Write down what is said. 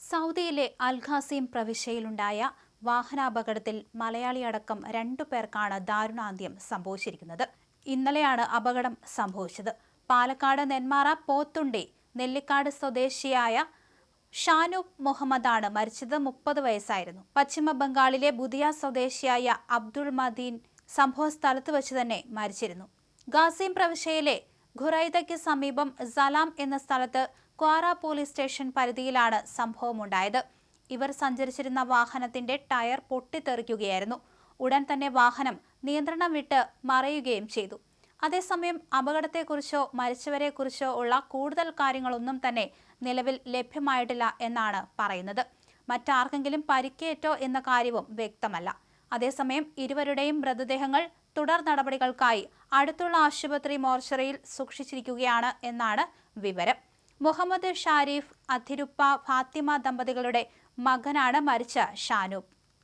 സൗദിയിലെ അൽഖാസിം പ്രവിശ്യയിലുണ്ടായ വാഹനാപകടത്തിൽ മലയാളിയടക്കം 2 പേർക്കാണ് ദാരുണാന്ത്യം സംഭവിച്ചിരിക്കുന്നത്. ഇന്നലെയാണ് അപകടം സംഭവിച്ചത്. പാലക്കാട് നെന്മാറ പോത്തുണ്ടി നെല്ലിക്കാട് സ്വദേശിയായ ഷാനൂബ് മുഹമ്മദാണ് മരിച്ചത്. 30 വയസ്സായിരുന്നു. പശ്ചിമ ബംഗാളിലെ ബുദിയ സ്വദേശിയായ അബ്ദുൾ മദീൻ സംഭവസ്ഥലത്ത് വെച്ച് തന്നെ മരിച്ചിരുന്നു. ഖാസിം പ്രവിശ്യയിലെ ഖുറൈദയ്ക്ക് സമീപം സലാം എന്ന സ്ഥലത്ത് ക്വാറ പോലീസ് സ്റ്റേഷൻ പരിധിയിലാണ് സംഭവമുണ്ടായത്. ഇവർ സഞ്ചരിച്ചിരുന്ന വാഹനത്തിന്റെ ടയർ പൊട്ടിത്തെറിക്കുകയായിരുന്നു. ഉടൻ തന്നെ വാഹനം നിയന്ത്രണം വിട്ട് മറയുകയും ചെയ്തു. അതേസമയം അപകടത്തെക്കുറിച്ചോ മരിച്ചവരെക്കുറിച്ചോ ഉള്ള കൂടുതൽ കാര്യങ്ങളൊന്നും തന്നെ നിലവിൽ ലഭ്യമായിട്ടില്ല എന്നാണ് പറയുന്നത്. മറ്റാർക്കെങ്കിലും പരിക്കേറ്റോ എന്ന കാര്യവും വ്യക്തമല്ല. അതേസമയം ഇരുവരുടെയും മൃതദേഹങ്ങൾ തുടർ നടപടികൾക്കായി അടുത്തുള്ള ആശുപത്രി മോർച്ചറിയിൽ സൂക്ഷിച്ചിരിക്കുകയാണ് എന്നാണ് വിവരം. മുഹമ്മദ് ഷാരിഫ് അതിരുപ്പ ഫാത്തിമ ദമ്പതികളുടെ മകനാണ് മരിച്ച ഷാനൂബ്.